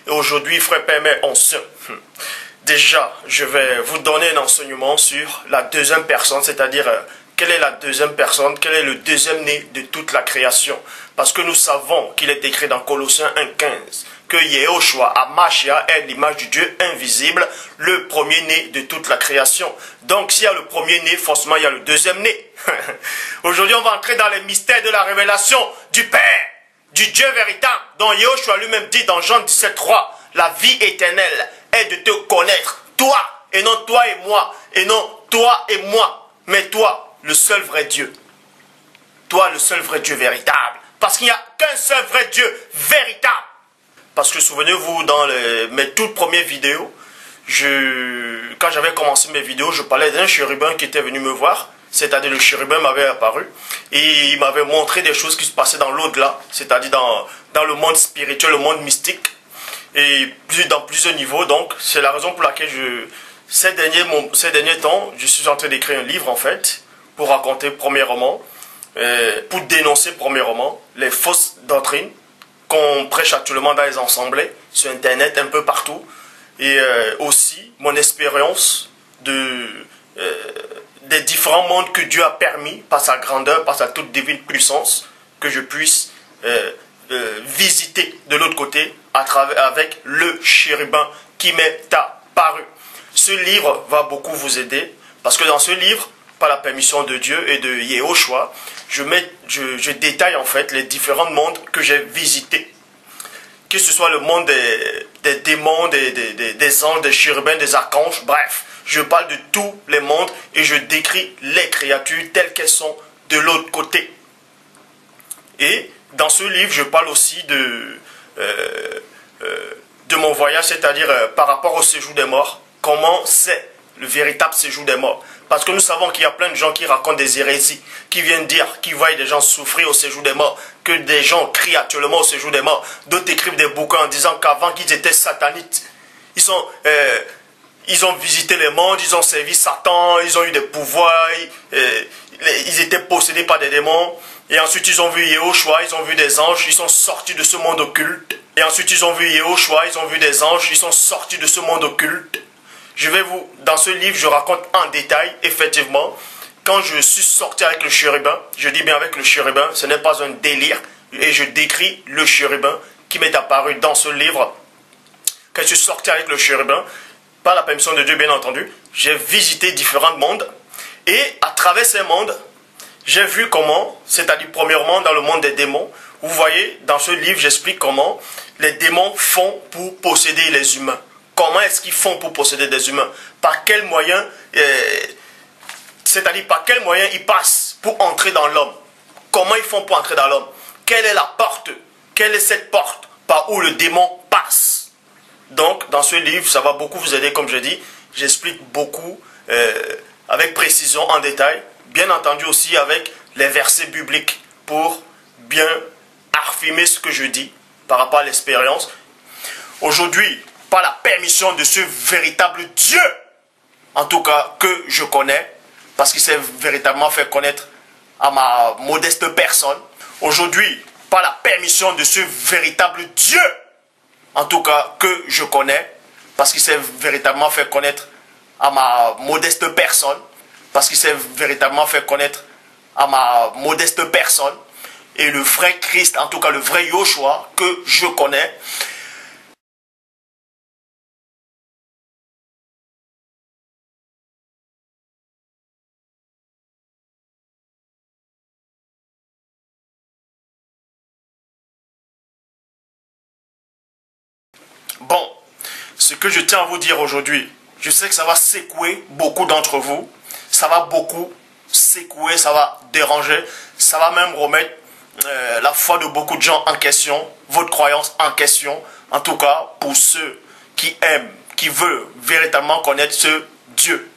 Et aujourd'hui, frère Père, mais ancien. Déjà, je vais vous donner un enseignement sur la deuxième personne, c'est-à-dire quelle est la deuxième personne, quel est le deuxième né de toute la création. Parce que nous savons qu'il est écrit dans Colossiens 1,15 que Yehoshua, Amashia, est l'image du Dieu invisible, le premier-né de toute la création. Donc, s'il y a le premier-né, forcément, il y a le deuxième-né. Aujourd'hui, on va entrer dans les mystères de la révélation du Père, du Dieu véritable, dont Yehoshua lui-même dit dans Jean 17,3, la vie éternelle est de te connaître, toi, et non toi et moi, et non toi et moi, mais toi, le seul vrai Dieu. Toi, le seul vrai Dieu véritable. Parce qu'il n'y a qu'un seul vrai Dieu véritable. Parce que souvenez-vous, dans mes toutes premières vidéos, quand j'avais commencé mes vidéos, je parlais d'un chérubin qui était venu me voir. C'est-à-dire le chérubin m'avait apparu et il m'avait montré des choses qui se passaient dans l'au-delà, c'est-à-dire dans le monde spirituel, le monde mystique, et dans plusieurs niveaux. Donc c'est la raison pour laquelle ces derniers temps, je suis en train d'écrire un livre en fait, pour raconter premièrement, pour dénoncer premièrement les fausses doctrines qu'on prêche actuellement dans les assemblées, sur internet, un peu partout, et aussi mon expérience des différents mondes que Dieu a permis, par sa grandeur, par sa toute divine puissance, que je puisse visiter de l'autre côté avec le chérubin qui m'est apparu. Ce livre va beaucoup vous aider, parce que dans ce livre, par la permission de Dieu et de Yehoshua, je détaille en fait les différents mondes que j'ai visités. Que ce soit le monde des démons, des anges, des chérubins, des archanges, bref. Je parle de tous les mondes et je décris les créatures telles qu'elles sont de l'autre côté. Et dans ce livre, je parle aussi de mon voyage, c'est-à-dire par rapport au séjour des morts. Comment c'est le véritable séjour des morts? Parce que nous savons qu'il y a plein de gens qui racontent des hérésies, qui viennent dire, qui voient des gens souffrir au séjour des morts, que des gens crient actuellement au séjour des morts. D'autres écrivent des bouquins en disant qu'avant qu'ils étaient satanites, ils ont visité les mondes, ils ont servi Satan, ils ont eu des pouvoirs, ils étaient possédés par des démons. Et ensuite ils ont vu Yehoshua, ils ont vu des anges, ils sont sortis de ce monde occulte. Et ensuite ils ont vu Yehoshua, ils ont vu des anges, ils sont sortis de ce monde occulte. Dans ce livre, je raconte en détail, effectivement, quand je suis sorti avec le chérubin, je dis bien avec le chérubin, ce n'est pas un délire, et je décris le chérubin qui m'est apparu dans ce livre. Quand je suis sorti avec le chérubin, par la permission de Dieu bien entendu, j'ai visité différents mondes, et à travers ces mondes, j'ai vu comment, c'est-à-dire premièrement dans le monde des démons, vous voyez, dans ce livre, j'explique comment les démons font pour posséder les humains. Comment est-ce qu'ils font pour posséder des humains? Par quel moyen, c'est-à-dire par quel moyen ils passent pour entrer dans l'homme? Comment ils font pour entrer dans l'homme? Quelle est la porte? Quelle est cette porte par où le démon passe? Donc, dans ce livre, ça va beaucoup vous aider, comme je dis. J'explique beaucoup, avec précision, en détail. Bien entendu aussi avec les versets bibliques pour bien affirmer ce que je dis par rapport à l'expérience. Aujourd'hui, par la permission de ce véritable Dieu, en tout cas que je connais, parce qu'il s'est véritablement fait connaître à ma modeste personne. Aujourd'hui, par la permission de ce véritable Dieu, en tout cas que je connais, parce qu'il s'est véritablement fait connaître à ma modeste personne, parce qu'il s'est véritablement fait connaître à ma modeste personne, et le vrai Christ, en tout cas le vrai Yehoshua que je connais. Bon, ce que je tiens à vous dire aujourd'hui, je sais que ça va secouer beaucoup d'entre vous, ça va beaucoup secouer, ça va déranger, ça va même remettre la foi de beaucoup de gens en question, votre croyance en question, en tout cas pour ceux qui aiment, qui veulent véritablement connaître ce Dieu.